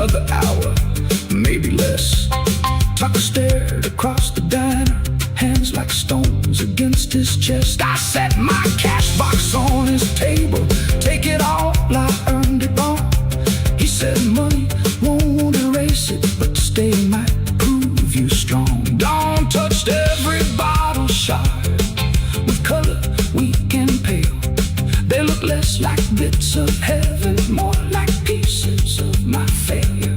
another hour, maybe less. Tucker stared across the diner, hands like stones against his chest. I set my cash box on his table. Take it all, I earned it all. He said money won't erase it, but stay might prove you strong. Dawn touched every bottle shard with color weak and pale. They look less like bits of heaven, more like pieces of my failure.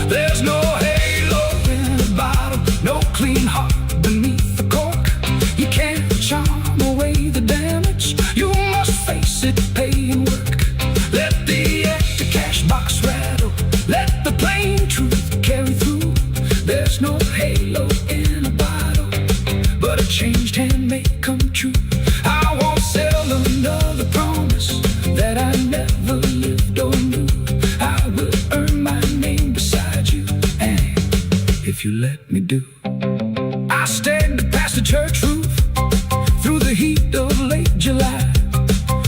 There's no halo in a bottle, no clean heart beneath the cork. You can't charm away the damage, you must face it, pay and work. Let the empty cash box rattle, let the plain truth carry through. There's no halo in a bottle, but a changed hand may come true. I won't sell another promise that I never lived or knew. I will earn my name beside you, and if you let me do. I stared past the church roof through the heat of late July.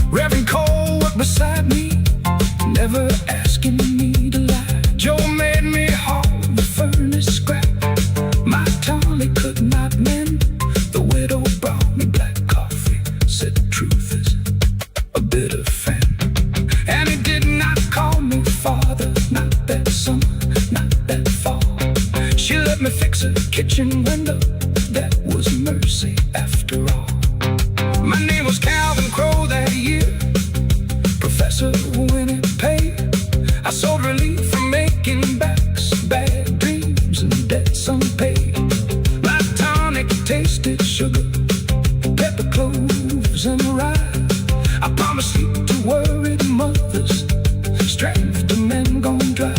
Reverend Cole worked beside me, never asking me to lie. Joe made me haul the furnace scrap my Tommy could not mend. The widow brought me black coffee, said the truth is a bitter fan. And he did not call me father, not that summer, not that fall. She let me fix a kitchen window, that was mercy after all. My name was Calvin Crow that year, professor when it paid. I sold relief from making backs, bad dreams and debts unpaid. My tonic tasted sugar, pepper, cloves and rye. I promised you to worried mothers, strength to men gone dry.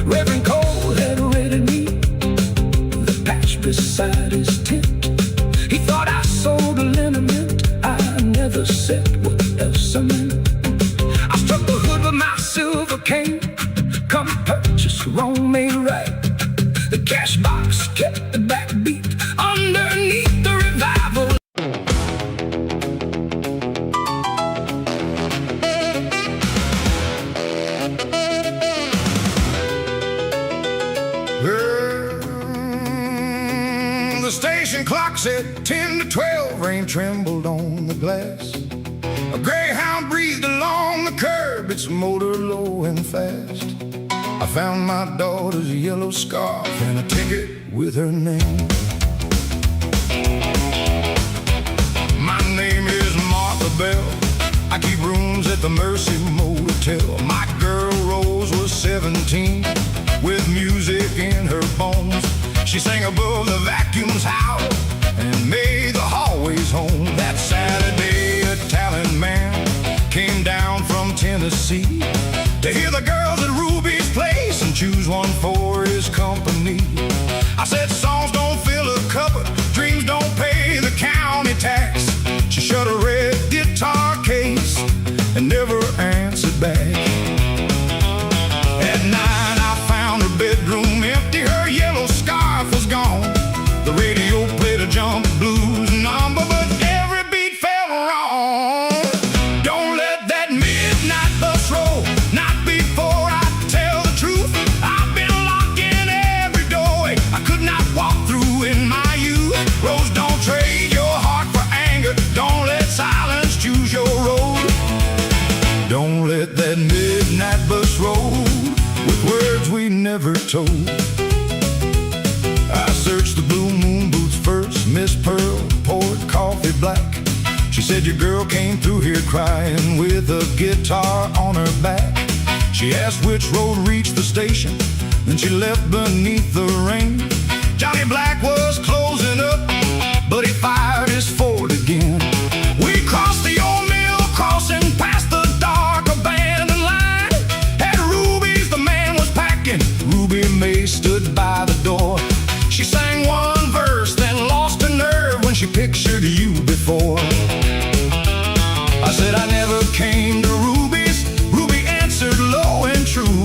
Reverend Cole had raided me, the patch beside his tent. He thought I sold a liniment, I never said what else I meant. I struck the hood with my silver cane, come purchase, wrong made right. The cash box kept the backbeat underneath the revival. The station clock said 10 to 12, rain trembled on the glass. A greyhound breathed along the curb, its motor low and fast. I found my daughter's yellow scarf and a ticket with her name. My name is Martha Bell, I keep rooms at the Mercy Motel. My girl Rose was 17, with music in her bones. She sang above the vacuum's howl and made the hallways home. That Saturday a talent man came down from Tennessee to hear the girls at Ruby's place and choose one for his company. I said songs don't fill a cupboard, dreams don't pay the county tax. She shut a red guitar case and never answered back. At 9 I found her bedroom empty, her yellow scarf was gone. The radio played a jump blues number, but every beat felt wrong. Don't let that midnight bus roll, not before I tell the truth. I've been locked in every doorway I could not walk through in my youth. Rose, don't trade your heart for anger, don't let silence choose your road. Don't let that midnight bus roll with words we never told. I searched the Blue Moon boots first. Miss Pearl poured coffee black. She said your girl came through here crying with a guitar on her back. She asked which road reached the station, then she left beneath the rain. Johnny Black was closing up, but he fired his Ford again. We crossed the old mill crossing past the dark abandoned line. At Ruby's the man was packing, Ruby May stood by the door. She sang one verse, then lost her nerve when she pictured you before. I said I never came to Ruby's. Ruby answered low and true.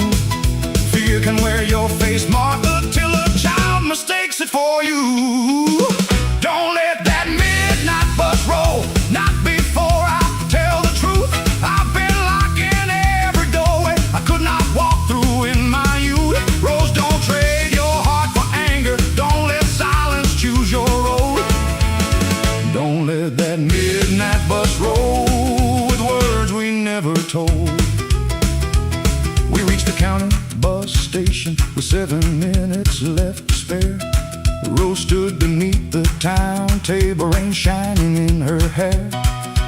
Fear can wear your face, Martha, till a child mistakes it for you. Don't let that midnight bus roll, not before I tell the truth. I've been locked in every doorway I could not walk through station with 7 minutes left to spare. Rose stood beneath the town table, rain shining in her hair.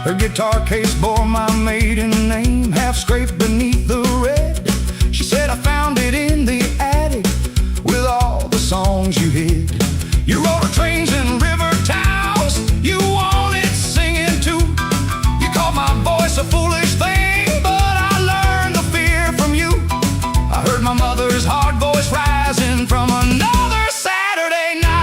Her guitar case bore my maiden name, half scraped beneath the red. She said, I found it in the attic with all the songs you hid. You wrote her trains and river towels, you wanted singing too. You called my voice a foolish thing, but I learned the fear from you. I heard my mother's hard voice rising from another Saturday night.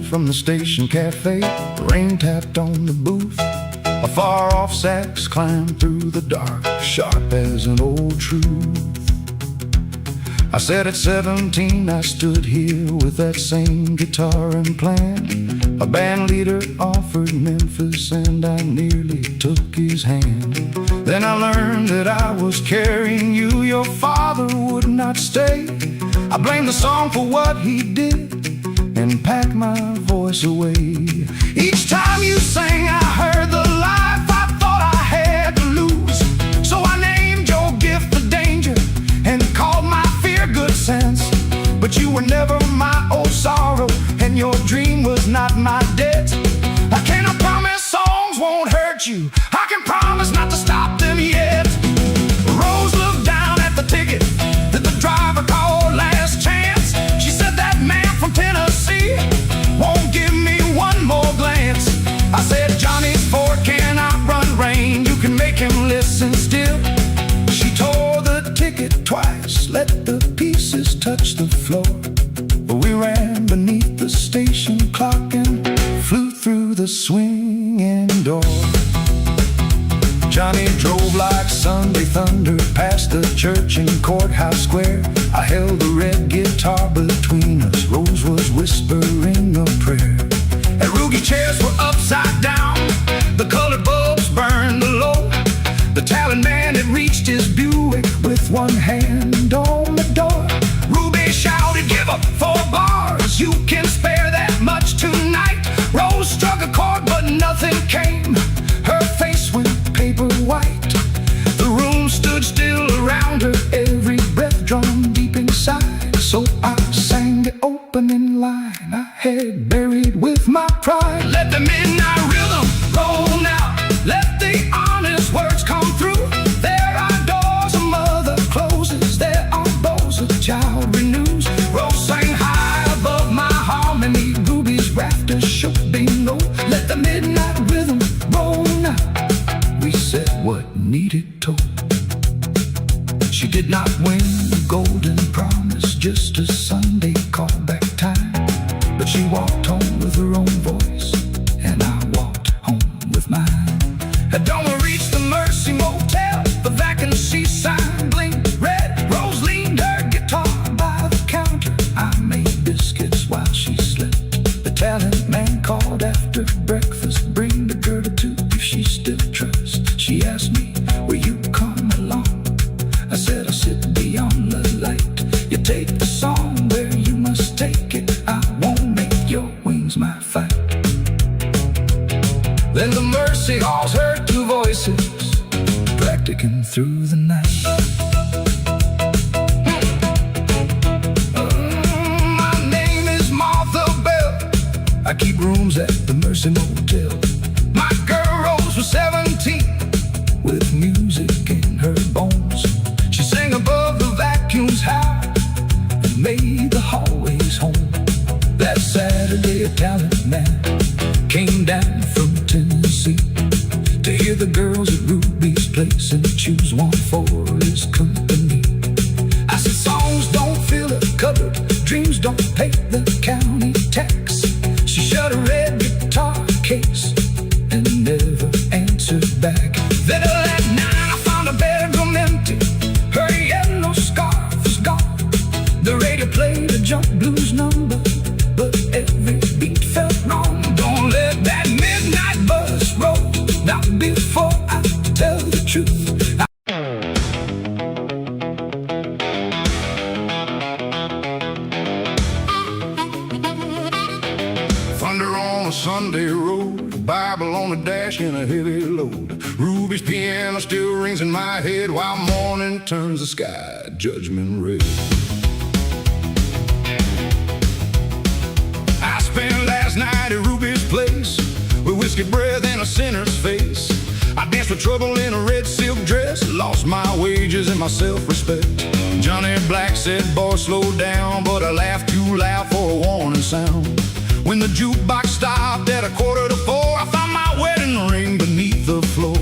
From the station cafe, rain tapped on the booth. A far-off sax climbed through the dark, sharp as an old truth. I said at 17 I stood here with that same guitar and plan. A band leader offered Memphis and I nearly took his hand. Then I learned that I was carrying you, your father would not stay. I blamed the song for what he did and packed my voice away. Each time you sang I heard the life I thought I had to lose. So I named your gift the danger and called my fear good sense. But you were never my old sorrow and your dream was not my debt. I cannot promise songs won't hurt you, I can promise not to stop them yet. Rose looked down at the ticket that the driver called last chance. She said that man from Tennessee won't give me one more glance. I said Johnny's Ford cannot run rain, you can make him listen still. She tore the ticket twice, let the pieces touch the floor. But we ran beneath the station clock and flew through the swinging door. Johnny drove like Sunday thunder past the church and courthouse square. I held the red guitar between us, Rose was whispering a prayer. And Rugie chairs were upside down, the colored bulbs burned low. The talent man had reached his Buick with one hand on the door. Ruby shouted, give up 4 bars, you can spare that much tonight. Rose struck a chord but nothing came, her face went paper white. The room stood still around her, every breath drawn deep inside. So I sang the opening line I had buried with my pride. Let the midnight rhythm roll now, let the honest words come through. There are doors a mother closes, there are bows a child renews. Rose sang high above my harmony, Ruby's rafters shook below. Let the midnight rhythm roll now, we said what needed told. She did not win the golden promise, just a Sunday callback time. But she walked home with her own voice, and I walked home with mine. At dawn we reached the Mercy Motel, the vacancy sign blinked red. Rose leaned her guitar by the counter, I made biscuits while she slept. The talent man called after breakfast, bring the girdle too if she still trusts. She asked me, will you come along? I said, I'll sit beyond the light. You take the song where you must take it, I won't make your wings my fight. Then the Mercy Halls heard 2 voices practicing through the night. My name is Martha Bell, I keep rooms at the Mercy Motel. My girl Rose was 17 with music in her bones. She sang above the vacuums howl and made the hallways home. That Saturday a talent man came down from Tennessee to hear the girls at Ruby's place and choose one for his company. I said songs don't fill a cupboard, dreams don't pay the county tax. She shut a red guitar case and never answered back. Then at 9 I found a bedroom empty, her yellow scarf was gone. The radio played a jump blues number, but every beat felt wrong. Thunder on a Sunday road, Bible on the dash in a heavy load. Ruby's piano still rings in my head while morning turns the sky judgment red. I spent last night at Ruby's place with whiskey breath and a sinner's face. I danced with trouble in a red silk dress, lost my wages and my self-respect. Johnny Black said, boy, slow down, but I laughed too loud for a warning sound. When the jukebox stopped at 3:45, I found my wedding ring beneath the floor.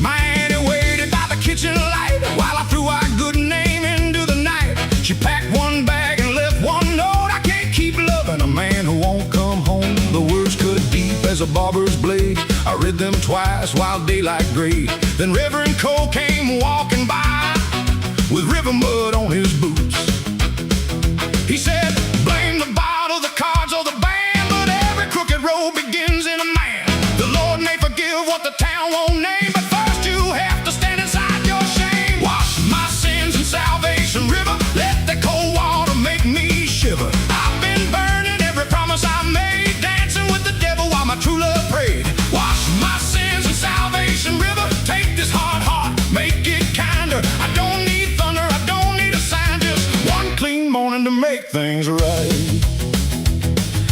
My auntie waited by the kitchen light while I threw our good name into the night. She packed one bag and left one note: I can't keep loving a man who won't come home. The words cut deep as a barber's blade. I read them twice while daylight grayed. Then Reverend Cole came walking by with river mud on his boots. He said, blame the bottle, the cards, or the band, but every crooked road begins in a man. The Lord may forgive what the town won't name, but first you have to stand inside your shame. Wash my sins in Salvation River, let the cold water make me shiver. I've been burning every promise I made, dancing with the devil while my true love prayed. Wash my sins in Salvation River, take this hard heart, make it kinder. I don't need thunder, I don't need a sign, just one clean morning to make things right.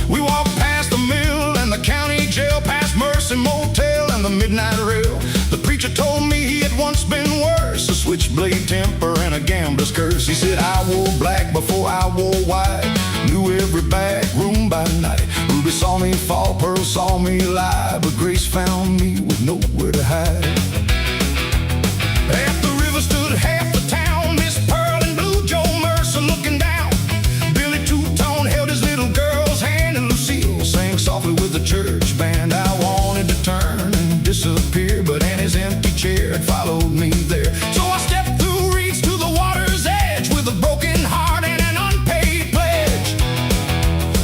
We walked past the mill and the county jail, past Mercy Motel and the midnight rail. The preacher told me he had once been worse, a switchblade temper and a gambler's curse. He said I wore black before I wore white, knew every back room by night. Ruby saw me fall, Pearl saw me lie, but Grace found me with nowhere to hide. At the river stood half the town, Miss Pearl and Blue Joe Mercer looking down. Billy Two-Tone held his little girl's hand, and Lucille sang softly with the church band. I wanted to turn and disappear, but Annie's empty chair had followed me there. So I stepped through reeds to the water's edge with a broken heart and an unpaid pledge.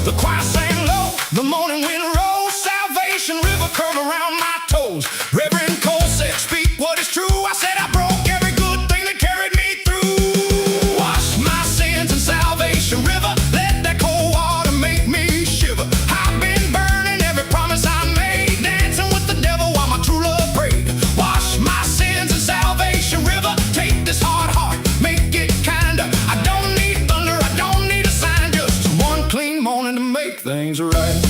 The choir sang low, the morning wind rose, Salvation River curved around my toes. Reverend Cole said, speak what is true. I said I broke every good thing that carried me through. Wash my sins in Salvation River, let that cold water make me shiver. I've been burning every promise I made, dancing with the devil while my true love prayed. Wash my sins in Salvation River, take this hard heart, make it kinder. I don't need thunder, I don't need a sign, just one clean morning to make things right.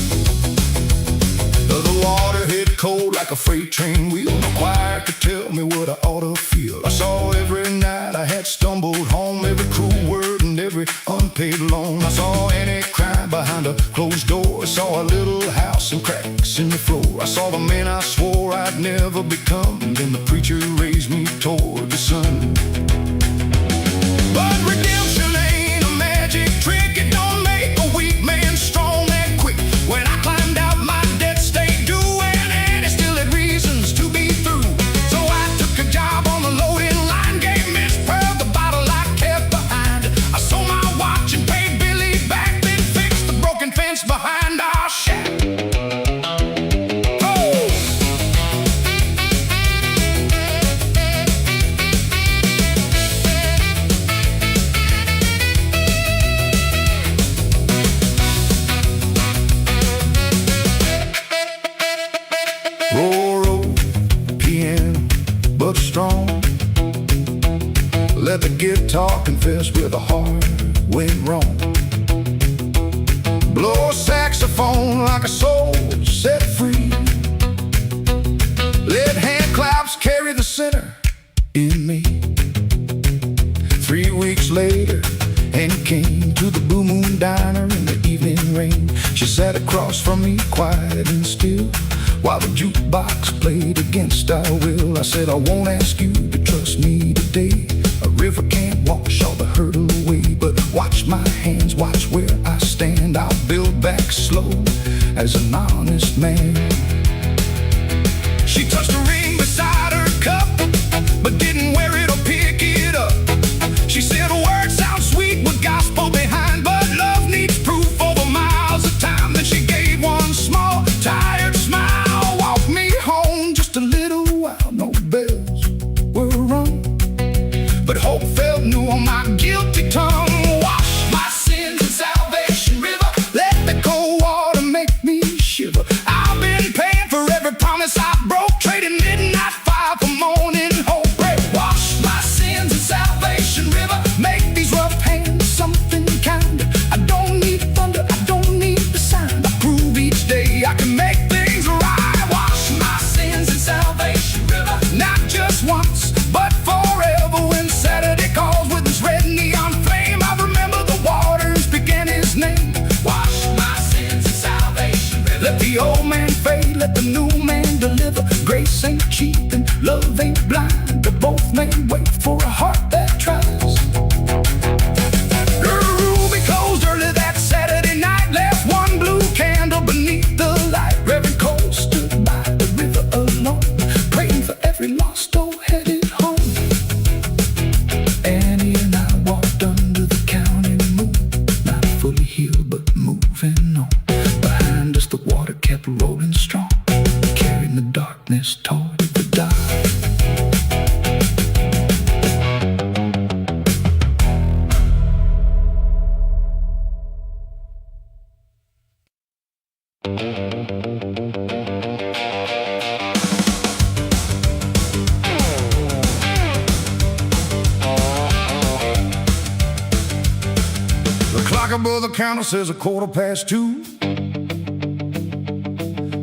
The water hit cold like a freight train wheel. The choir could tell me what I ought to feel. I saw every night I had stumbled home, every cruel word and every unpaid loan. I saw Annie cry behind a closed door. I saw a little house and cracks in the floor. I saw the man I swore I'd never become, and then the preacher raised me toward the sun. But redemption ain't a magic trick, it don't make a weak man strong that quick. When I climbed out, my debt stayed due, and Annie still had reasons to be through. So I took a job on the loading line, gave Miss Pearl the bottle I kept behind. I sold my watch and paid Billy back, then fixed the broken fence behind our shack. Roll, piano, but strong. Let the guitar confess where the heart went wrong. Blow a saxophone like a soul set free. Let hand claps carry the sinner in me. 3 weeks later, Annie came to the Blue Moon Diner in the evening rain. She sat across from me, quiet and still, while the jukebox played against our will. I said, I won't ask you to trust me today. A river can't wash all the hurt away, but watch my hands, watch where I stand. I'll build back slow as an honest man. She touched a ring beside her cup, but didn't wear it or pick it up. She said, words sound sweet with gospel behind, but love needs proof over miles of time. Then she gave one small, tired smile, walked me home just a little while. No bells were rung, but hope felt new on my guilty tongue. Wash my sins in Salvation River, let the cold water new man deliver. Grace ain't cheap and love ain't blind, but both may wait for a heart that tries. Ruby closed early that Saturday night, left one blue candle beneath the light. Reverend Cole stood by the river alone, praying for every lost soul headed home. Annie and I walked under the county moon, not fully healed but moving on. Behind us the water kept rolling strong, carrying the darkness toward the dark. The clock above the counter says 2:15.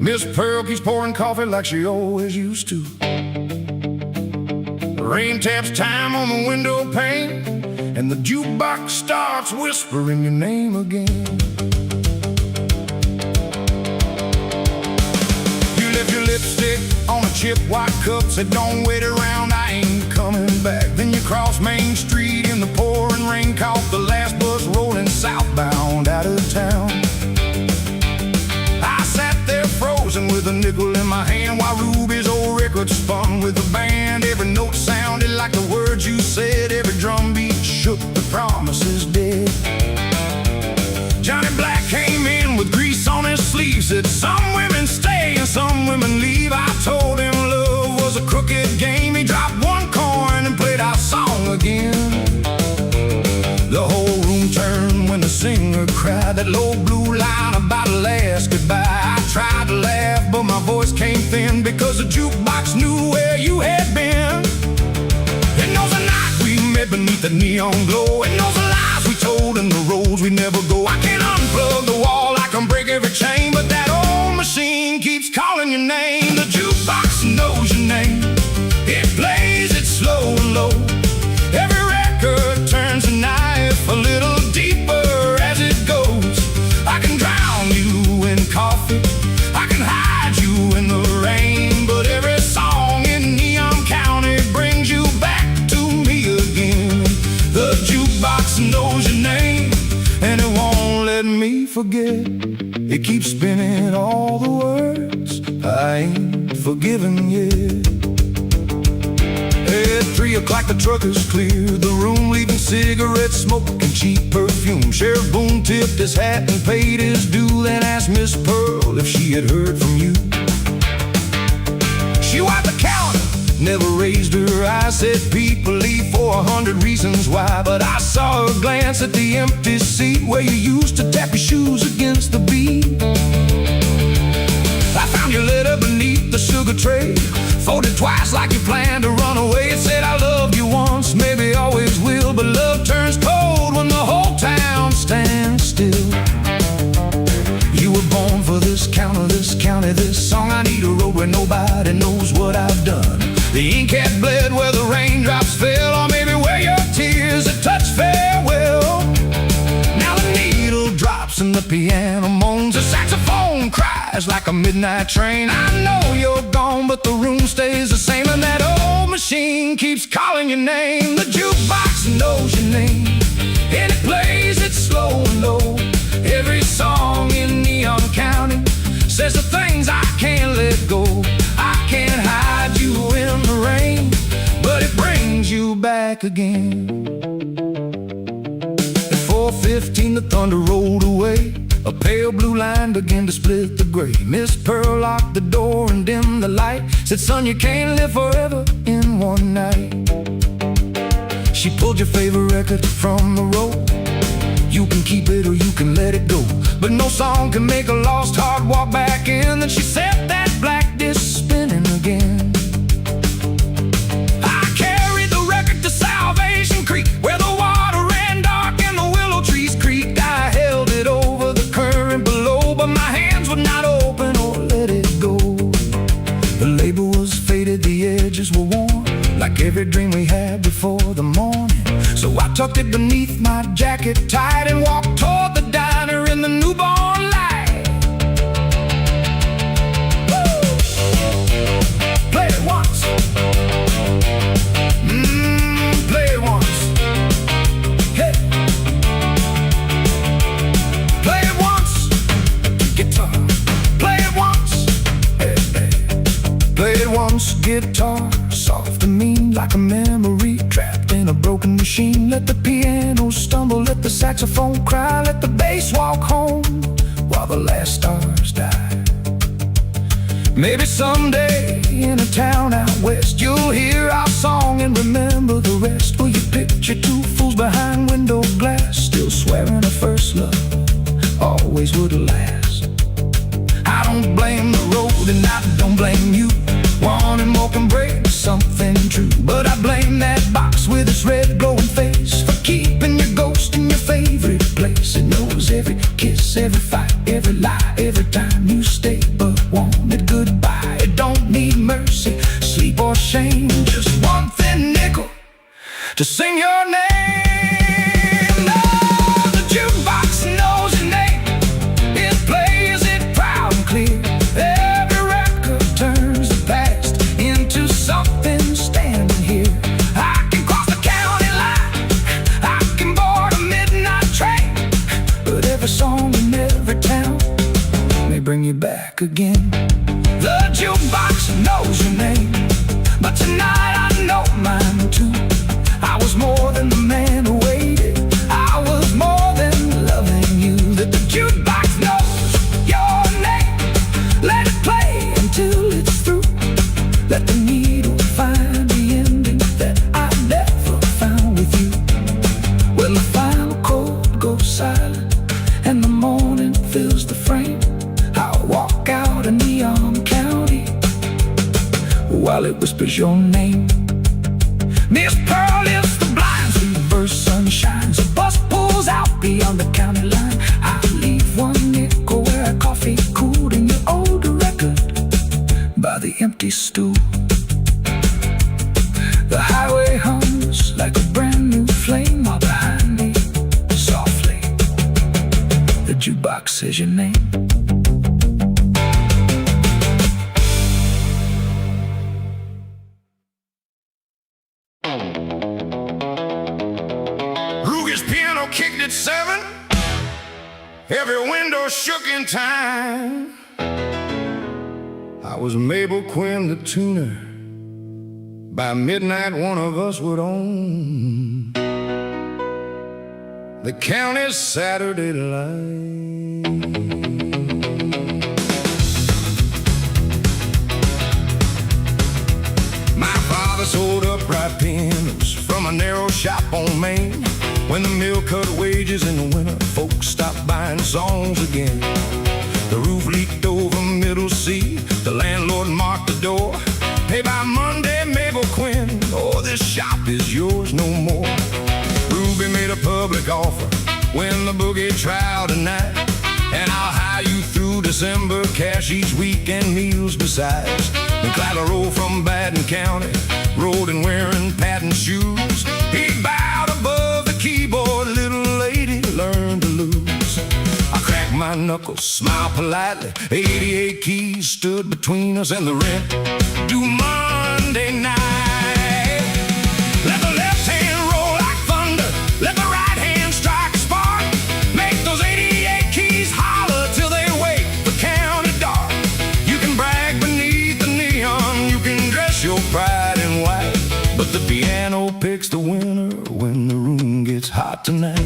Miss Pearl keeps pouring coffee like she always used to. The rain taps time on the window pane, and the jukebox starts whispering your name again. You left your lipstick on a chip white cup, said don't wait around, I ain't coming back. Then you crossed Main Street in the pouring rain, caught the last bus rolling southbound out of town. I sat there frozen with a nickel in my hand while Ruby's old record spun with the band. Every note sounded like the words you said, every drum beat shook the promises dead. Johnny Black came in with grease on his sleeve, said some women stay and some women leave. I told him love was a crooked game. He dropped one coin and played our song again. The whole room turned when the singer cried that low blue line about a last goodbye. I tried to laugh, but my voice came thin because the jukebox knew where you had been. It knows the night we met beneath the neon glow. It knows the lies we told and the roads we never go. I can unplug the wall, I can break every chain, but that old machine keeps calling your name. The jukebox knows your name. It plays it slow and low. Every record turns a knife a little deeper as it goes. I can drown you in coffee, I can hide you in the rain, but every song in Neon County brings you back to me again. The jukebox knows your name, and it won't let me forget. It keeps spinning all the words I ain't forgiven yet. At 3 o'clock the truckers cleared the room, leaving cigarette smoke and cheap perfume. Sheriff Boone tipped his hat and paid his due, then asked Miss Pearl if she had heard from you. She wiped the counter, never raised her eyes, said people leave for 100 reasons why. But I saw her glance at the empty seat where you used to tap your shoes against the beat. I found your letter beneath the sugar tray, folded twice like you planned to run away. It said I loved you once, maybe always will, but love turns cold when the whole town stands still. You were born for this county, this song I need a road where nobody knows what I've done. The ink had bled where the raindrops fell, or maybe where your tears had touched farewell. Now the needle drops and the piano moans, the saxophone cries like a midnight train. I know you're gone, but the room stays the same, and that old machine keeps calling your name. The jukebox knows your name, and it plays it slow and low. Every song in Neon County says the things I can't let go. I can't hide you in the rain, but it brings you back again. At 4:15 the thunder rolled away, a pale blue line began to split the gray. Miss Pearl locked the door and dimmed the light, said son you can't live forever in one night. She pulled your favorite record from the roll, you can keep it or you can let it go, but no song can make a lost heart walk back in. Then she set that black disc spinning again. I carried the record to Salvation Creek, where the water ran dark and the willow trees creaked. I held it over the current below, but my hands would not open or let it go. The label was faded, the edges were worn, like every dream we had before the morning. So I tucked it beneath my jacket tight and walked toward the diner in the newborn light. Woo! guitar, soft and mean like a memory trapped in a broken machine. Let the piano stumble, let the saxophone cry, let the bass walk home while the last stars die. Maybe someday in a town out west you'll hear our song and remember the rest. Will you picture two fools behind window glass, still swearing a first love always would last? I don't blame the road and I don't blame you. Wanting more can break something true, but I blame that box with its red glowing face for keeping your ghost in your favorite place. It knows every kiss, every fight, every lie, every time you stay, but wanted goodbye. It don't need mercy, sleep or shame, just one thin nickel to sing your name. No, the jukebox knows your name. It plays it proud and clear. Every record turns the past into something standing here. I can cross the county line, I can board a midnight train, but every song in every town may bring you back again. The jukebox knows your name, but tonight I know mine too. I was more than the man who waited, I was more than loving you. That the jukebox knows your name. Let it play until it's through. Let the needle find the ending that I never found with you. When the final chord goes silent and the morning fills the frame, I'll walk out in Neon County while it whispers your name. Miss Pearl lifts the blinds, reverse sun shines, a bus pulls out beyond the county line. I leave one nickel where a coffee cooled in your older record by the empty stool. The highway hums like a brand new flame while behind me, softly, the jukebox says your name. Kicked at 7, every window shook in time. I was Mabel Quinn the tuner, by midnight one of us would own the county's Saturday light. My father sold upright pianos from a narrow shop on Main. When the mill cut wages in the winter, folks stopped buying songs again. The roof leaked over Middle C, the landlord marked the door. Pay by Monday, Mabel Quinn, oh, this shop is yours no more. Ruby made a public offer when the boogie trial tonight, and I'll hire you through December, cash each week and meals besides. And Clyde rolled from Baden County, rode and wearing patent shoes. He bowed above the keyboard, little lady learned to lose. I cracked my knuckles, smiled politely, 88 keys stood between us and the rent due Monday night. Let the left hand roll like thunder, let the right hand strike a spark. Make those 88 keys holler till they wake the county dark. You can brag beneath the neon, you can dress your pride in white, but the piano picks the winner when the room gets hot tonight.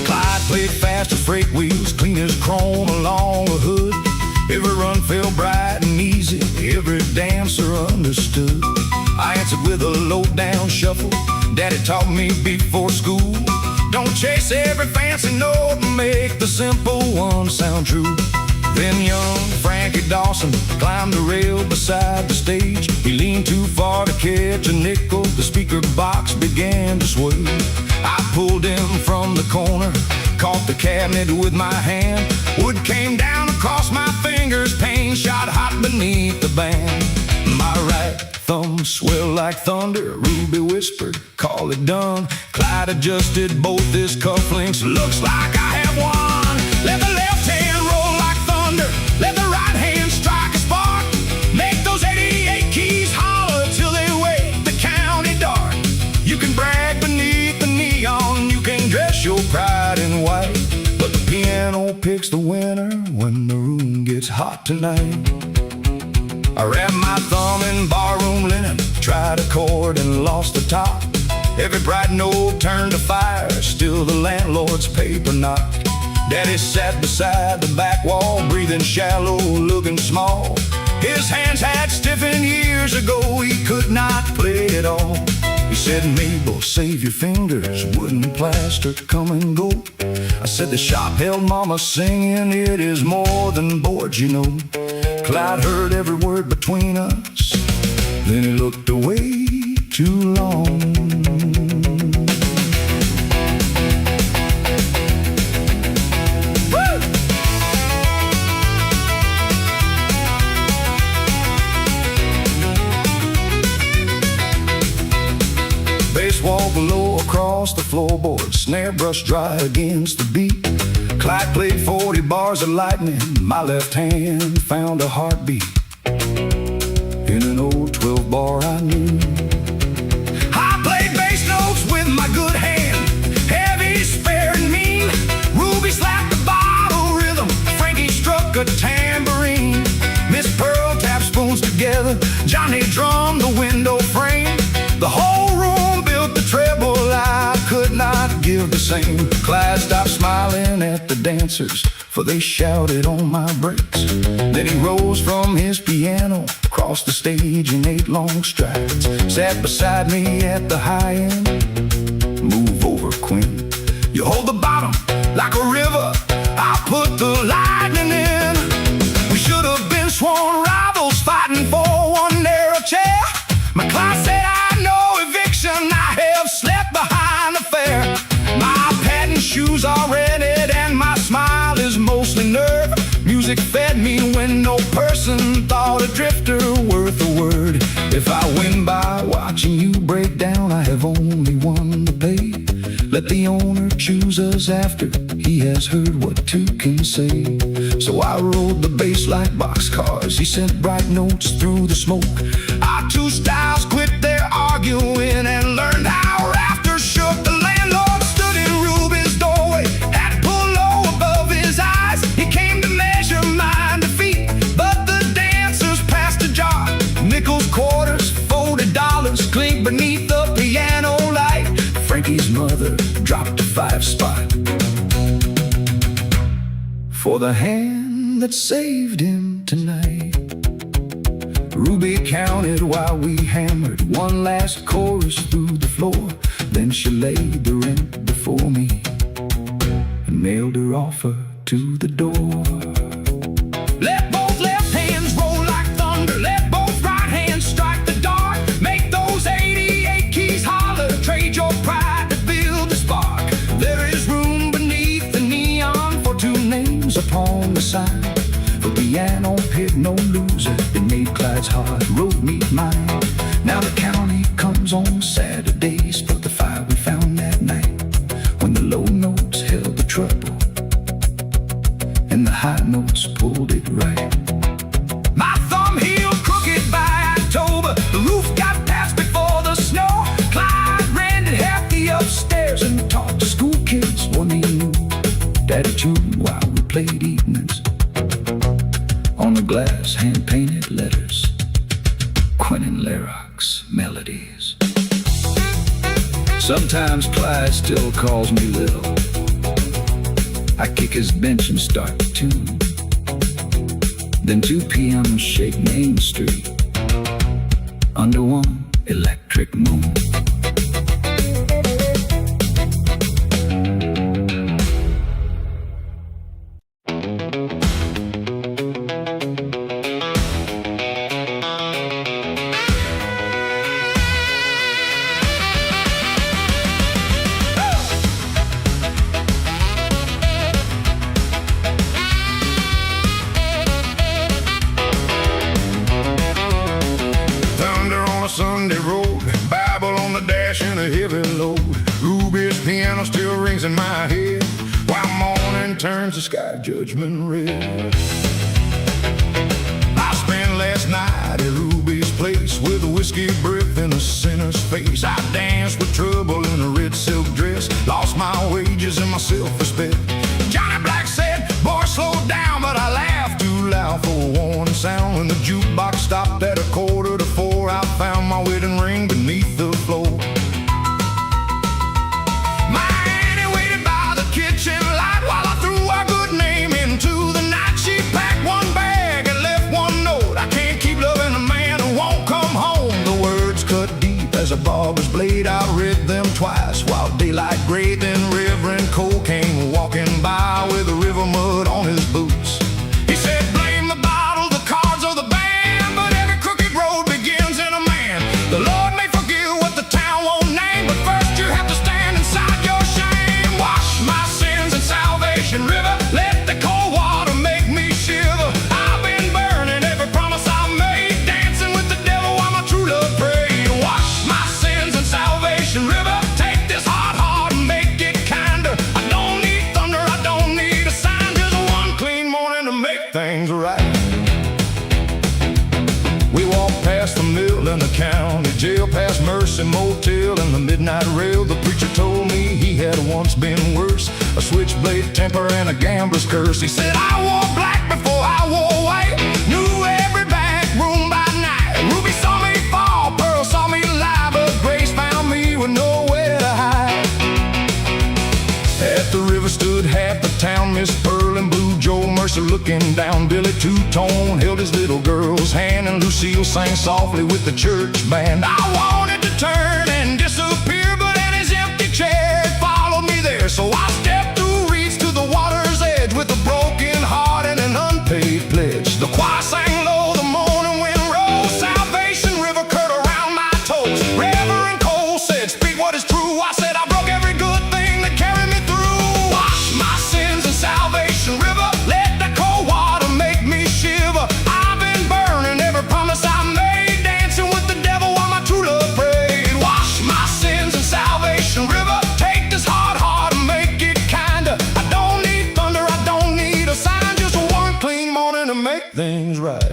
Clyde played fast as freight wheels, clean as chrome along a hood. Every run felt bright and easy, every dancer understood. I answered with a low-down shuffle Daddy taught me before school. Don't chase every fancy note, make the simple one sound true. Then young Frankie Dawson climbed the rail beside the stage. He leaned too far to catch a nickel, the speaker box began to sway. I pulled him from the corner, caught the cabinet with my hand. Wood came down across my fingers, pain shot hot beneath the band. My right thumb swelled like thunder, Ruby whispered, call it done. Clyde adjusted both his cufflinks, looks like I have won. Let the left hand roll like thunder, let the right hand strike a spark. Make those 88 keys holler till they wake the county dark. You can brag beneath the neon, you can dress your pride in white, but the piano picks the winner when the room gets hot tonight. I wrapped my thumb in barroom linen, tried a chord and lost the top. Every bright note turned to fire, still the landlord's paper knocked. Daddy sat beside the back wall, breathing shallow, looking small. His hands had stiffened years ago, he could not play at all. He said, Mabel, save your fingers, wooden plaster, come and go. I said, the shop held mama singing, it is more than boards, you know. Clyde heard every word between us, then he looked away too long. Bass wall below across the floorboard, snare brush dry against the beat. Clyde played 40 bars of lightning, my left hand found a heartbeat. In an old 12 bar I knew. I played bass notes with my good hand, heavy, spare and mean. Ruby slapped the bottle rhythm, Frankie struck a tambourine. Miss Pearl tapped spoons together, Johnny drummed the window frame. The whole room built the treble, I could not give the same. Clyde stopped smiling at the dancers, for they shouted on my breaks. Then he rose from his piano, crossed the stage in 8 long strides, sat beside me at the high end. Move over, Queen. You hold the bottom like a river, I'll put the lightning in. We should have been sworn rivals, fighting for one narrow chair. My Clyde said, I know eviction, I have slept behind the fair. My patent shoes are rented and my smile is mostly nerve. Music fed me when no person thought a drifter worth a word. If I win by watching you break down, I have only one to pay. Let the owner choose us after he has heard what two can say. So I rode the bass like boxcars, he sent bright notes through the smoke. Our two styles quit their arguing and learned how rafters shook. The landlord stood in Ruby's doorway, had pulled low above his eyes. He came to measure my defeat, but the dancers passed a jar. Nickels, quarters, folded dollars clinked beneath the piano light. Frankie's mother dropped a 5 spot for the hand that saved him tonight. Ruby counted while we hammered one last chorus through the floor. Then she laid the rent before me and mailed her offer to the door. Let both left hands roll like thunder, let both right hands strike the dark. Make those 88 keys holler, trade your pride to build the spark. There is room beneath the neon for 2 names upon the sign. For piano hit no loser, it made Clyde's hard road meet mine. Now the county comes on Saturdays for the fire we found that night, when the low notes held the treble and the high notes pulled it right. My thumb healed crooked by October, the roof got passed before the snow. Clyde rented half the upstairs and taught the school kids what he knew. Daddy tuned while we played evenings on the glass, hand-painted letters, Quentin Larock's melodies. Sometimes Clyde still calls me Lil. I kick his bench and start the tune. Then 2 p.m. shake Main Street under one electric moon. Sunday road, Bible on the dash and a heavy load. Ruby's piano still rings in my head while morning turns the sky judgment red. I spent last night at Ruby's place with a whiskey breath in a sinner's face. I danced with trouble in a red silk dress, lost my wages and my self-respect. Johnny Black said, boy, slow down, but I laughed too loud for a warning sound when the jukebox stopped at 3:45. I found my wedding ring beneath the floor. My Annie waited by the kitchen light while I threw our good name into the night. She packed one bag and left one note. I can't keep loving a man who won't come home. The words cut deep as a barber's blade. I read them twice while daylight gray. Then Reverend Cole came walking by with the river mud on his boots. He said, blame the bottle, the cards, or the band, but every crooked road begins in a man. The Lord may forgive what the town won't name, but first you have to stand inside your shame. Wash my sins in Salvation River. Let the cold water make me shiver. I've been burning every promise I made, dancing with the devil while my true love prayed. Wash my sins in Salvation River. Take this hard heart and make it kinder. I don't need thunder, I don't need a sign, just one clean morning to make things right. We walked past the mill and the county jail, past Mercy Motel and the midnight rail. The preacher told me he had once been worse, a switchblade temper and a gambler's curse. He said, I wore black before I wore white, knew every back room by night. Ruby saw me fall, Pearl saw me lie, but Grace found me with nowhere to hide. At the river stood half the town, Miss Pearl and Blue Joe Mercer looking down. Billy Two-Tone held his little girl's hand, and Lucille sang softly with the church band. I wanted to turn and disappear, but then his empty chair followed me there. So I stepped through reeds to the water's edge with a broken heart and an unpaid pledge. The choir sang low, the morning wind rose, Salvation River curled around my toes. Reverend Cole said, speak what is true. I said, I broke every good thing that carried me through. Wash my sins in Salvation River. Let the cold water make me shiver. I've been burning every promise I made, dancing with the devil while my true love prayed. Wash my sins in Salvation River. Take this hard heart and make it kinder. I don't need thunder, I don't need a sign, just one clean morning to make things right.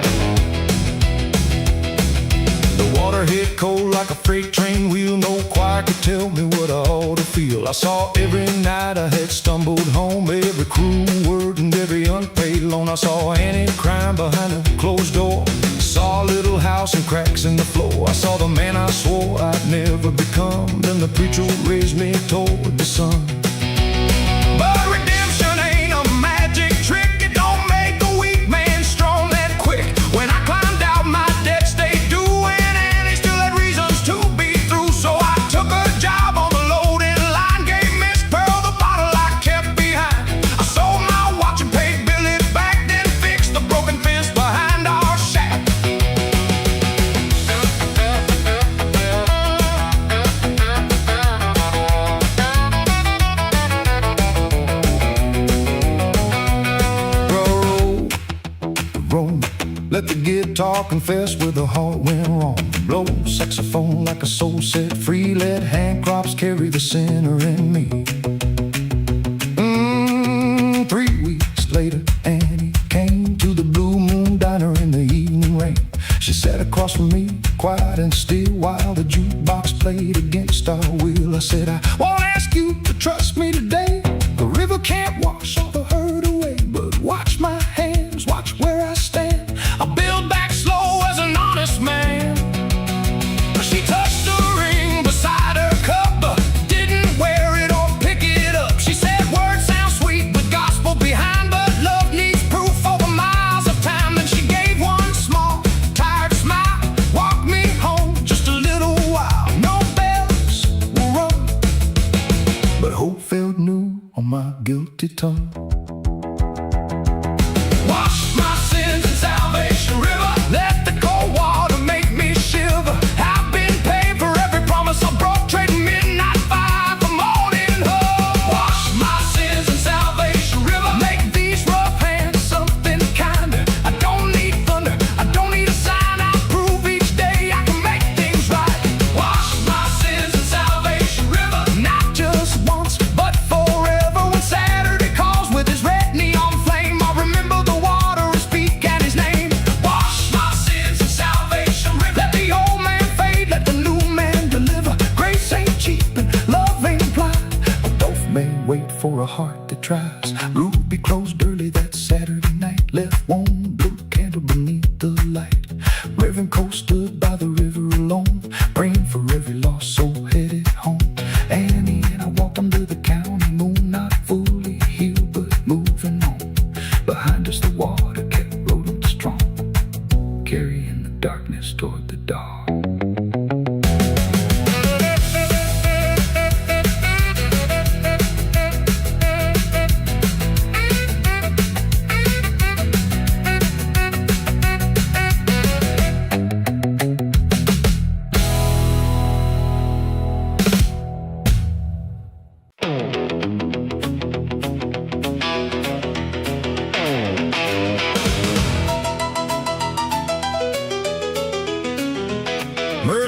The water hit cold like a freight train wheel. No choir could tell me what I ought to feel. I saw every night I had stumbled home, every cruel word and every unpaid loan. I saw Annie crying behind a closed door, saw a little house and cracks in the floor. I saw the man I swore I'd never become, then the preacher raised me toward the sun. But redemption ain't a magic trick. It don't make a weak man strong that quick. When I climbed out, my debt stayed due, and Annie still had reasons to be through. So I took a job on the loading line, gave Miss Pearl the bottle I kept behind. I sold my watch and paid Billy back, then fixed the broken fence behind our shack. Let the guitar confess where the heart went wrong. Blow saxophone like a soul set free. Let hand crops carry the sinner in me. 3 weeks later, Annie came to the Blue Moon Diner in the evening rain. She sat across from me, quiet and still, while the jukebox played against our will. I said, I won't ask you to trust me today. The river can't wash all the hurt away, but watch my hands, watch where I stand. I build back slow as an honest man. She touched the ring beside her cup, but didn't wear it or pick it up. She said, words sound sweet with gospel behind, but love needs proof over miles of time. Then she gave one small, tired smile, walked me home just a little while. No bells will rung, but hope felt new on my guilty tongue. Wash my sins in Salvation River. Let the cold water make me shiver. I've been paid for every promise I broke, trading midnight fire for morning hope. Wash my sins in Salvation River. Make these rough hands something kinder. I don't need thunder, I don't need a sign. I prove each day I can make things right. Wash my sins in Salvation River. Not just once, but forever. When Saturday calls with his red neon flame, I remember the water and speak at his name. Wash my sins in Salvation River. Let the old man fade, let the new man deliver. Grace ain't cheap and love ain't blind, but both may wait for a heart that tries. Ruby closed early that Saturday night, left one blue candle beneath the light.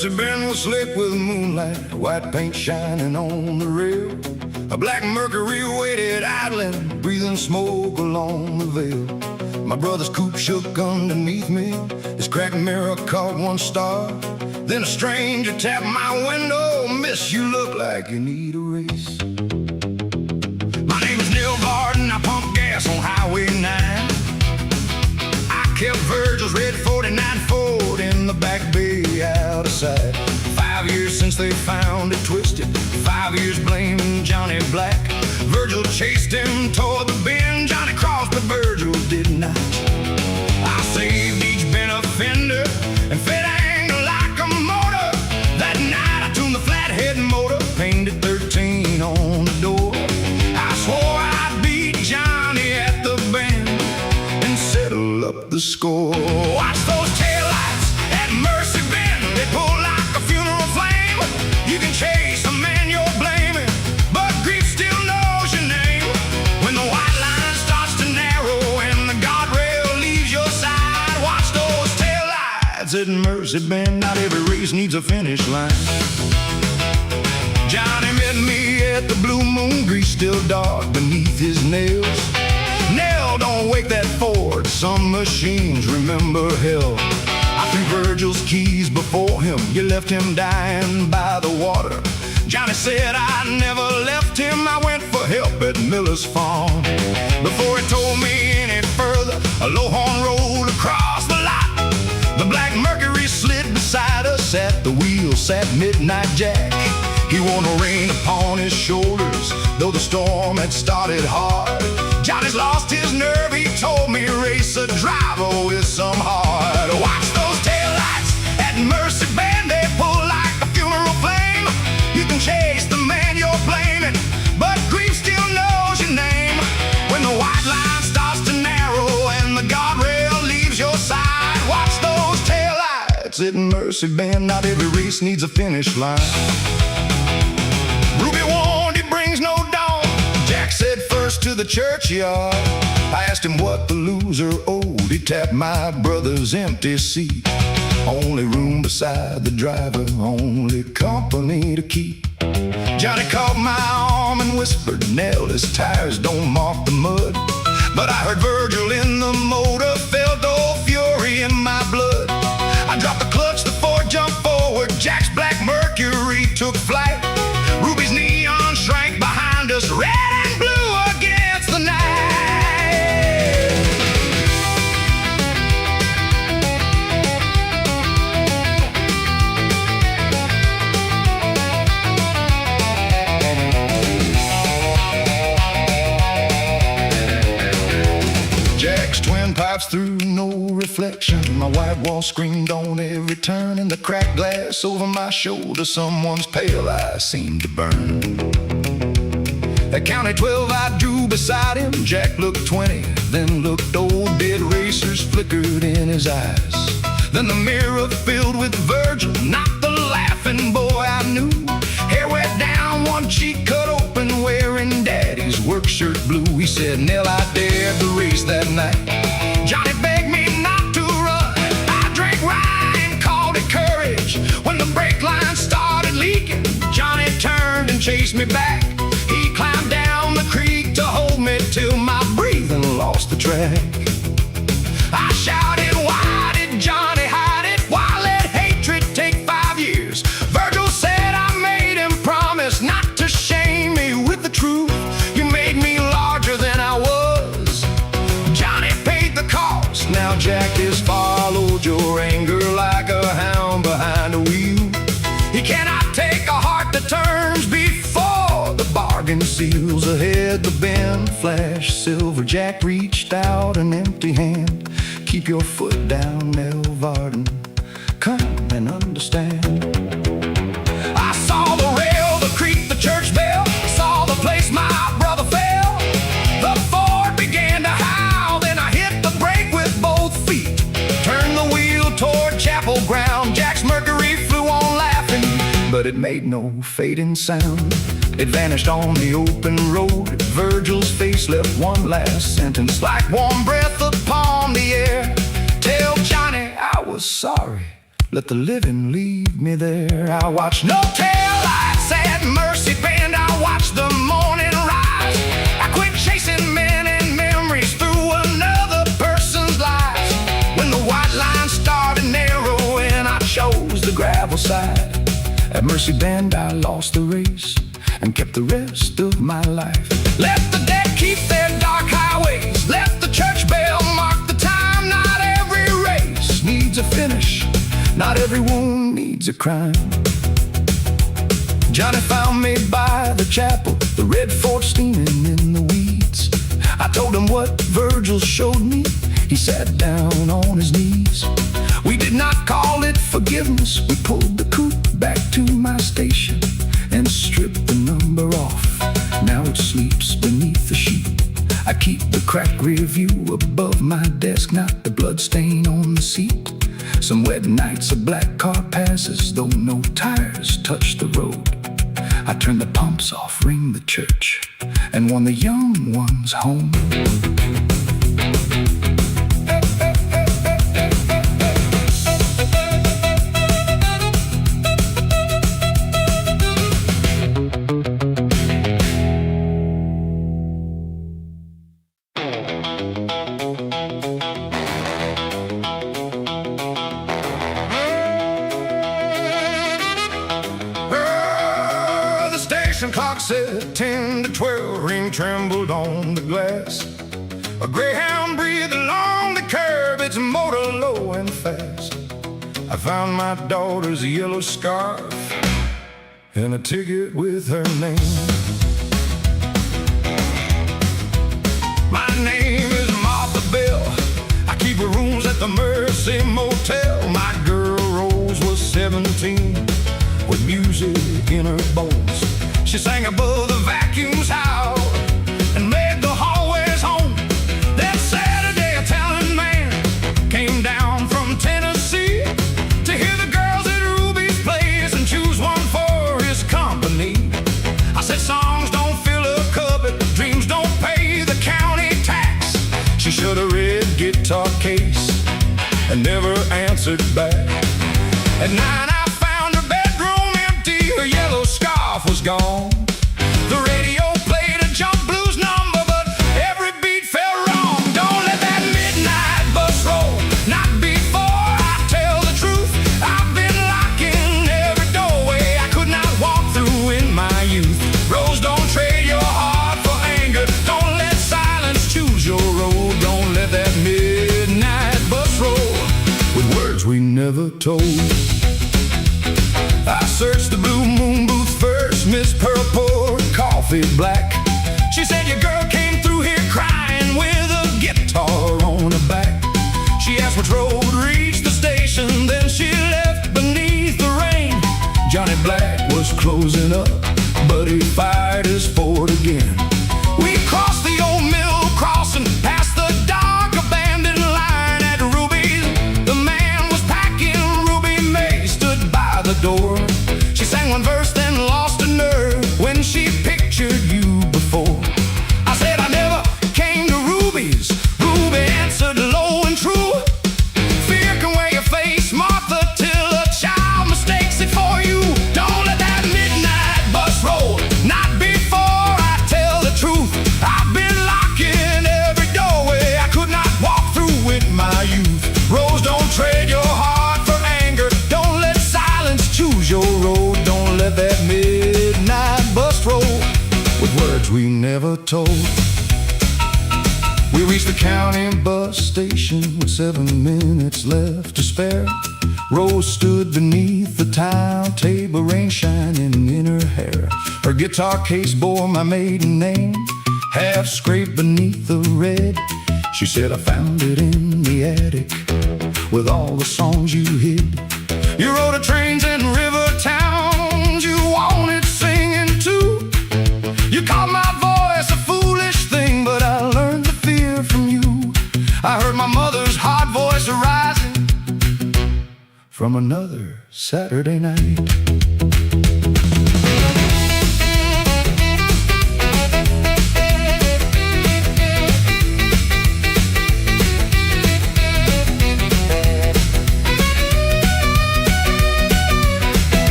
Mercy Bend was slick with moonlight, white paint shining on the rail. A black Mercury waited idling, breathing smoke along the veil. My brother's coupe shook underneath me, his cracked mirror caught one star. Then a stranger tapped my window, "Miss, you look like you need a race." My name is Neil Varden, I pump gas on Highway 9. I kept Virgil's red 49 Ford in the back bay out of sight. 5 years since they found it twisted, 5 years blaming Johnny Black. Virgil chased him toward the bend, Johnny crossed but Virgil did not. I saved each bent fender and fed anger like a motor. That night I tuned the flathead motor, painted 13 on the door. I swore I'd beat Johnny at the bend and settle up the score. Watch those taillights at Mercy Bend, they pull like a funeral flame. You can chase a man you're blaming, but grief still knows your name. When the white line starts to narrow and the guardrail leaves your side, watch those taillights at Mercy Bend. Not every race needs a finish line. Johnny met me at the Blue Moon, grease still dark beneath his nails. Nell, don't wake that Ford, some machines remember hell. I threw Virgil's keys before him, you left him dying by the water. Johnny said I never left him, I went for help at Miller's farm. Before he told me any further, a low horn rolled across the lot. The black Mercury slid beside us, at the wheel sat Midnight Jack. He wore no rain upon his shoulders, though the storm had started hard. Johnny's lost his nerve, he told me, race a driver with some heart. Watch those taillights at Mercy Bend, they pull like a funeral flame. You can chase the man you're blaming, but grief still knows your name. When the white line starts to narrow and the guardrail leaves your side, watch those taillights at Mercy Bend. Not every race needs a finish line. Ruby warned it brings no dawn. Jack said first to the churchyard. I asked him what the loser owed. He tapped my brother's empty seat. Only room beside the driver, only company to keep. Johnny caught my arm and whispered, "Nell, his tires don't mark the mud." But I heard Virgil in the motor, felt old fury in my blood. I dropped the clutch, the Ford jumped forward, Jack's black Mercury took flight. Ruby's neon shrank behind us, red and blue against the night. Jack's twin pipes through no reflection. My white wall screamed on every turn, and the cracked glass over my shoulder, someone's pale eyes seemed to burn. At County 12 I drew beside him. Jack looked 20, then looked old. Dead racers flickered in his eyes. Then the mirror filled with Virgil, not the laughing boy I knew. Hair wet down, one cheek cut open, wearing daddy's work shirt blue. He said, "Nell, I dared the race that night. Johnny begged me not to run. I drank wine, called it courage. When the brake line started leaking, Johnny turned and chased me back. He climbed down the creek to hold me till my breathing lost the track. I shouted, why did Johnny hide it? Why let hatred take 5 years? Virgil said I made him promise not to shame me with the truth. You made me larger than I was. Johnny paid the cost. Now Jack has followed your anger like a hound behind a wheel. He cannot take a heart that turns before the bargain seals. Ahead the bend flashed silver. Jack reached out an empty hand. Keep your foot down, Nell Varden. Come and understand. I saw the rail, the creek, the church bell. Saw the place my brother fell. The Ford began to howl. Then I hit the brake with both feet. Turned the wheel toward chapel ground. Jack's Mercury flew on laughing, but it made no fading sound. It vanished on the open road. Virgil's face left one last sentence, like warm breath upon the air. Tell Johnny I was sorry let the living lead me there. I watch no tail lights at Mercy Bend. I watch the morning rise. I quit chasing men and memories through another person's lives. When the white line started narrowing, I chose the gravel side. At Mercy Bend I lost the race and kept the rest of my life. Let the dead keep their dark highways, let the church bell mark the time. Not every race needs a finish, not every wound needs a crime. Johnny found me by the chapel, the red fort steaming in the weeds. I told him what Virgil showed me. He sat down on his knees. We did not call it forgiveness. We pulled the coupe back to my station and stripped the number off. Now it sleeps beneath the sheet. I keep the cracked rear view above my desk, not the blood stain on the seat. Some wet nights a black car passes, though no tires touch the road. I turn the pumps off, ring the church, and want the young ones home. Clock said 10 to 12, ring trembled on the glass. A greyhound breathed along the curb, its motor low and fast. I found my daughter's yellow scarf and a ticket with her name. My name is Martha Bell. I keep rooms at the Mercy Motel. My girl Rose was 17 with music in her bones. She sang above the vacuums howl and made the hallways home. That Saturday a talented man came down from Tennessee to hear the girls at Ruby's place and choose one for his company. I said songs don't fill a cupboard, dreams don't pay the county tax. She showed a red guitar case and never answered back. At 9 I found her bedroom empty, her yellow scarf was gone. The radio played a jump blues number, but every beat felt wrong. Don't let that midnight bus roll, not before I tell the truth. I've been locking every doorway I could not walk through in my youth. Rose, don't trade your heart for anger. Don't let silence choose your road. Don't let that midnight bus roll with words we never told. I searched the Blue Moon booth first, Miss Purple, coffee black. She said your girl came through here crying with a guitar on her back. She asked which road reached the station, then she left beneath the rain. Johnny Black was closing up, but he fired his Ford again. We crossed the old mill crossing, past the dark abandoned line at Ruby's. The man was packing, Ruby May stood by the door. She sang one verse, then lost her nerve when she pictured you before. I said I never came to Ruby's. Ruby answered low and true. Fear can wear your face, Martha, till a child mistakes it for you. Don't let that midnight bus roll, not before I tell the truth. I've been locking every doorway I could not walk through with my youth. Rose, don't trade your heart for anger. Don't let silence choose your road. Don't let that midnight bus roll with words we never told. We reached the county bus station with 7 minutes left to spare. Rose stood beneath the tile table, rain shining in her hair. Her guitar case bore my maiden name, half scraped beneath the red. She said I found it in the attic with all the songs you hid. You rode the trains in river towns you wanted singing too. You called my voice a foolish thing, but I learned to fear from you. I heard my mother's hard voice arising from another Saturday night.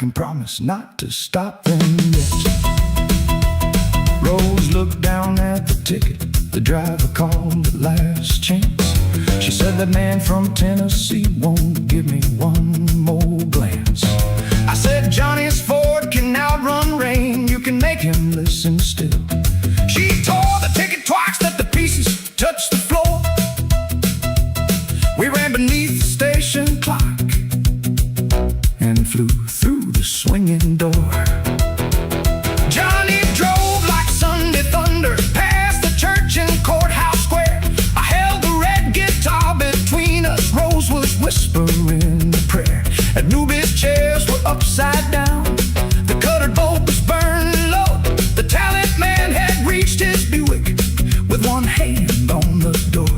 can promise not to stop them yet. Rose looked down at the ticket. The driver called the last chance. She said, that man from Tennessee won't give me one more glance. I said, Johnny's Ford can outrun rain. You can make him listen still. She tore the ticket twice, let the pieces touch the floor. We ran beneath the station clock and flew through the swinging door. Johnny drove like Sunday thunder past the church and courthouse square. I held the red guitar between us. Rose was whispering a prayer. At Newby's chairs were upside down. The colored bulb was burned low. The talent man had reached his Buick with one hand on the door.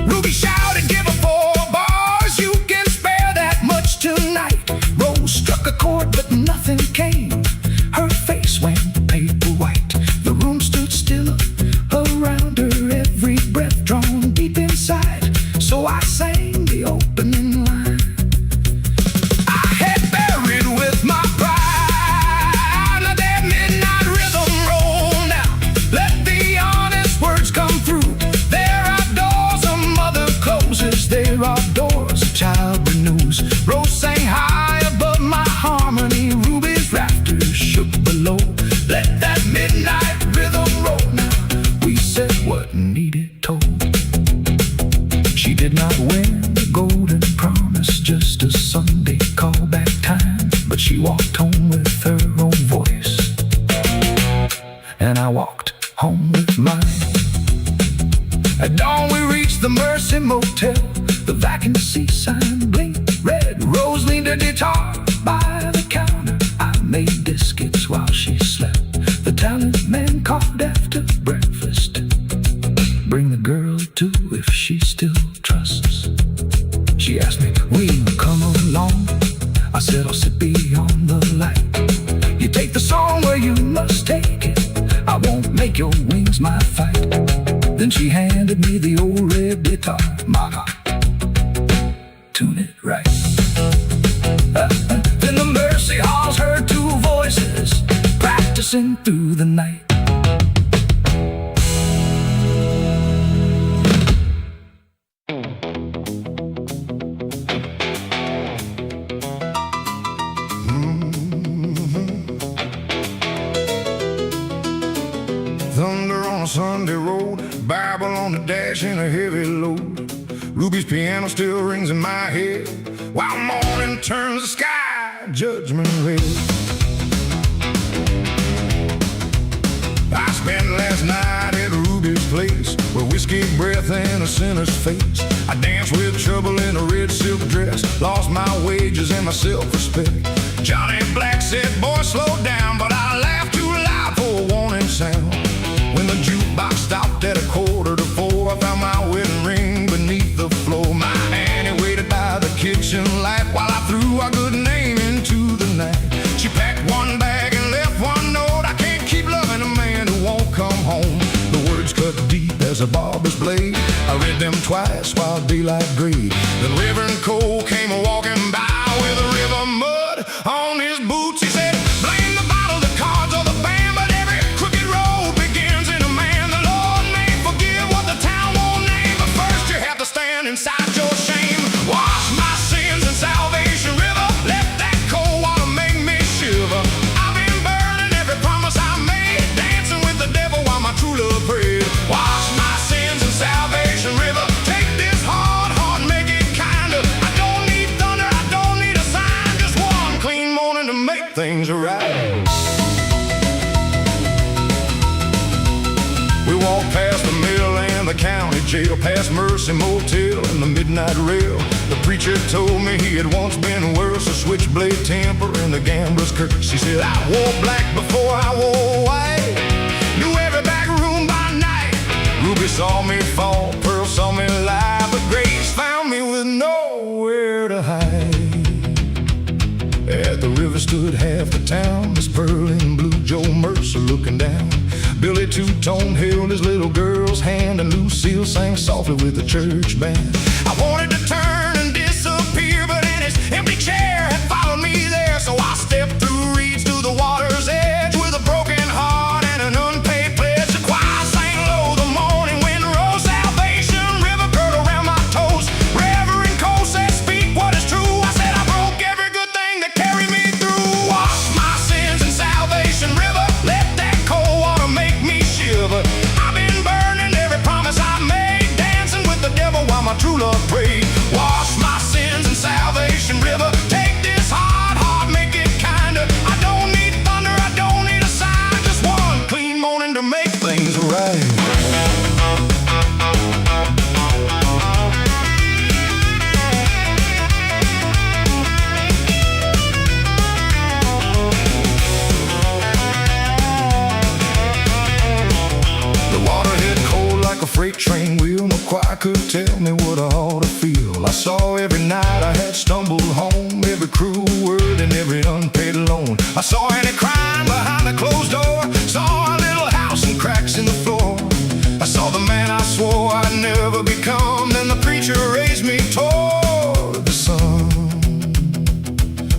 Ruby shouted, give her 4 bars. You can spare that much tonight. Rose struck a chord, but nothing came. Her face went paper white. The room stood still around her, every breath drawn deep inside. So I sang the opening line. I had buried with my pride. Let that midnight rhythm roll now. Let the honest words come through. There are doors a mother closes. There are doors a child renews. Rose sang high above my harmony. Ruby's rafters shook below. Let that midnight rhythm roll now. We said what needed told. She did not win the golden promise, just a Sunday callback time. But she walked home with her own voice, and I walked home with mine. At dawn we reached the Mercy Motel. The vacancy sign blinked red. Rose leaned her guitar by the counter. I made biscuits while she slept. The talent man called after breakfast. Bring the girl too if she still trusts. She asked me, will you come along? I said, I'll sit beyond the light. You take the song where you must take it. I won't make your wings my fight. Then she handed me the old red guitar. Mama, tune it right. Then the Mercy Halls heard 2 voices practicing through the night. Thunder on a Sunday road, Bible on the dash and a heavy load. Ruby's piano still rings in my head while morning turns the sky judgment red. I spent last night at Ruby's place with whiskey breath and a sinner's face. I danced with trouble in a red silk dress, lost my wages and my self-respect. Johnny Black said, boy, slow down, but I laughed too loud for a warning sound. When the jukebox stopped at 3:45, I found my wedding ring beneath the floor. My Annie waited by the kitchen light while I threw our good name into the night. She packed one bag and left one note. I can't keep loving a man who won't come home. The words cut deep as a barber's blade. I read them twice while daylight grayed. Then Reverend Cole came walking by with a river mud on his boots. He said, blame the bottle, the cards, or the band, but every crooked road begins in a man. The Lord may forgive what the town won't name, but first you have to stand inside your shame. Wash my sins in Salvation River. Let that cold water make me shiver. I've been burning every promise I made, dancing with the devil while my true love prayed. Wash my sins in Salvation River. Take this hard heart, make it kinder. I don't need thunder, I don't need a sign, just one clean morning to make things right. We walked past the mill and the county jail, past Mercy Motel and the midnight rail. The preacher told me he had once been worse, a switchblade temper and the gambler's curse. He said, I wore black before I wore white, knew every back room by night. Ruby saw me fall, Pearl saw me lie, but Grace found me with nowhere to hide. At the river stood half the town, Miss Pearl in blue, Joe Mercer looking down. Billy Two-Tone held his little girl's hand, and Lucille sang softly with the church band. I wanted to turn and disappear, but in his empty chair had followed me there, so I stepped train wheel. No choir could tell me what I ought to feel. I saw every night I had stumbled home, every cruel word and every unpaid loan. I saw Annie crying behind the closed door, saw a little house and cracks in the floor. I saw the man I swore I'd never become, then the preacher raised me toward the sun.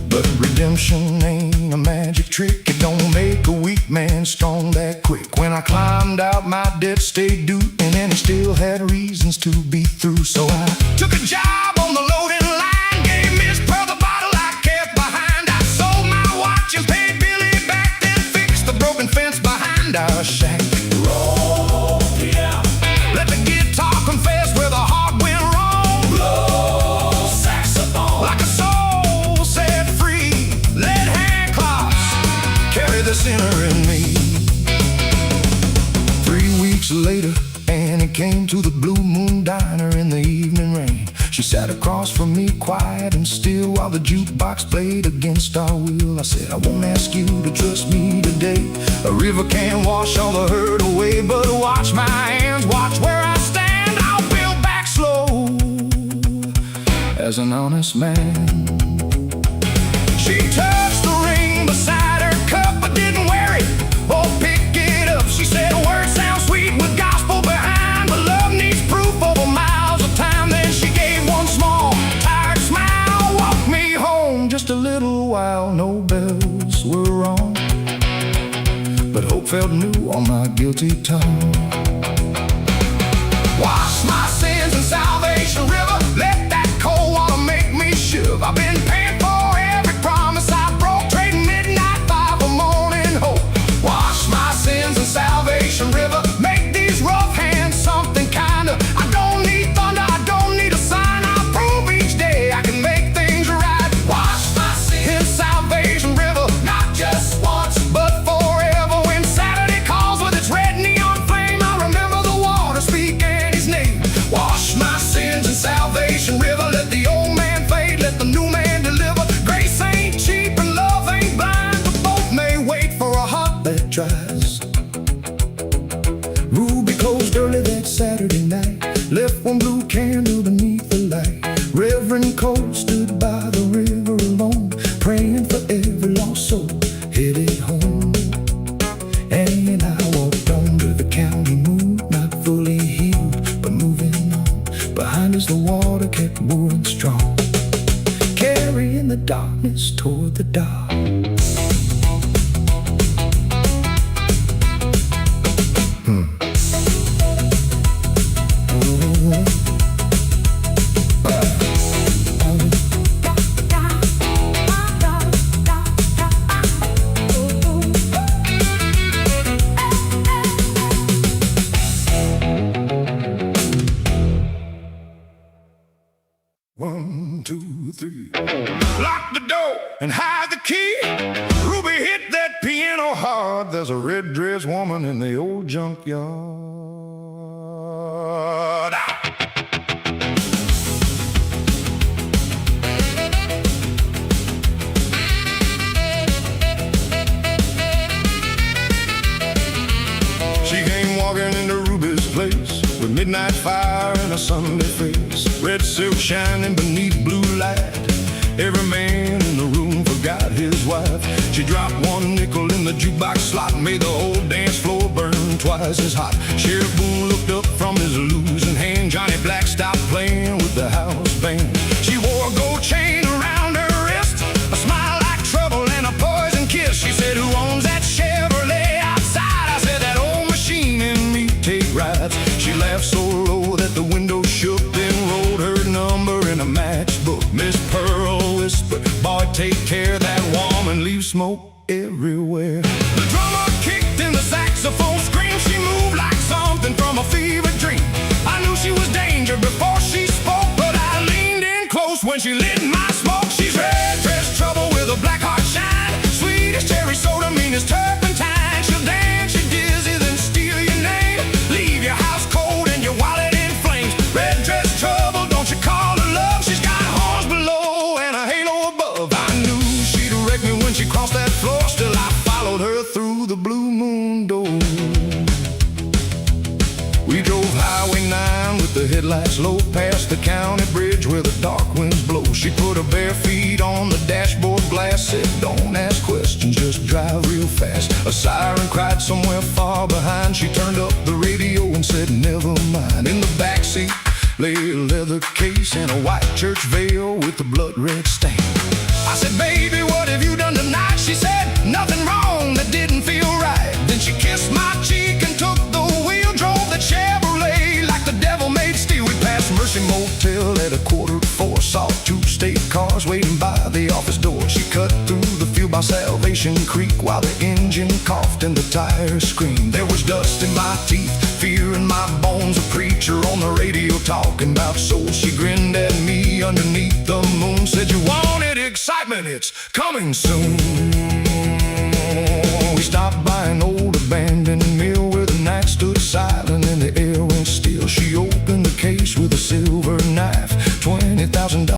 But redemption ain't a magic trick, it don't make a weak man strong that quick. When I climbed out, my debt stayed due, and then he still had reasons to be through. So I took a job on the loading line, gave Miss Pearl the bottle I kept behind. I sold my watch and paid Billy back, then fixed the broken fence behind our shack. Roll me out. Let the guitar confess where the heart went wrong. Blow saxophone. Like a soul set free, let hand claps carry the sinner in me. 3 weeks later, Annie came to the Blue Moon Diner in the evening rain. She sat across from me, quiet and still, while the jukebox played against our will. I said, I won't ask you to trust me today. A river can't wash all the hurt away, but watch my hands, watch where I stand. I'll build back slow as an honest man. She touched the ring beside her cup, but didn't wear it or pick it up. She said, words sound sweet with gospel behind, but love needs proof over miles of time. Then she gave one small, tired smile, walked me home just a little while. No bells were wrong, but hope felt new on my guilty tongue. Wash my sins in Salvation River, let that cold water make me shiver. I've been paying for every promise I broke, trading midnight fire for morning hope. Wash my sins in Salvation River, make these rough hands something kinder. I don't need thunder, I don't need a sign. I'll prove each day I can make things right. Wash my sins in Salvation River, not just once, but forever. When Saturday calls with its red neon flame, I remember the water speak Annie's name. Wash my sins in Salvation River, let the old man fade, let the new man deliver. Grace ain't cheap and love ain't blind, but both may wait for a heart that tries. Ruby closed early that Saturday night, left one blue candle beneath the light. Reverend Cole stood by the river alone, praying for every lost soul headed home. Annie and I walked on to the county moon, not fully healed, but moving on. Behind us the water kept moving strong, carrying the darkness toward the dark. One, two, three. Lock the door and hide the key. Ruby hit that piano hard. There's a red-dressed woman in the old junkyard. She came walking into Ruby's place with midnight fire and a Sunday face, red silk shining beneath blue light. Every man in the room forgot his wife. She dropped one nickel in the jukebox slot, made the whole dance floor burn twice as hot. Sheriff Boone looked up from his losing hand. Johnny Black stopped playing with the house band. She wore a gold chain around her wrist, a smile like trouble and a poison kiss. She said, who owns that Chevrolet outside? I said, that old machine in me take rides. She laughed so low that the window shook, then wrote her number in a matchbook. Miss Pearl whispered, boy, take care, that woman leaves smoke everywhere. The drummer kicked in the saxophone screamed. She moved like something from a fever dream. I knew she was danger before she spoke, but I leaned in close when she lit my smoke. She's red-dressed trouble with a black heart shine, sweet as cherry soda, mean as turpentine. She'll dance you dizzy, then steal your name, leave your house cold and your wallet in flames. Red-dressed trouble, don't you call her love. She's got horns below and a halo above. I knew she'd wreck me when she crossed that floor, still I followed her through the Blue Moon door. We drove Highway 9 the county bridge where the dark winds blow. She put her bare feet on the dashboard glass, said, don't ask questions, just drive real fast. A siren cried somewhere far behind. She turned up the radio and said, never mind. In the backseat lay a leather case and a white church veil with a blood red stain. I said, baby, what have you done tonight? She said, nothing wrong, that didn't feel right. Then she kissed my cheek and took the wheel, drove the Chevrolet like the devil made steel. We passed Mercy Motel at 3:45, saw 2 state cars waiting by the office door. She cut through the field by Salvation Creek while the engine coughed and the tires screamed. There was dust in my teeth, fear in my bones, a preacher on the radio talking about soul. She grinned at me underneath the moon, said, you wanted excitement, it's coming soon.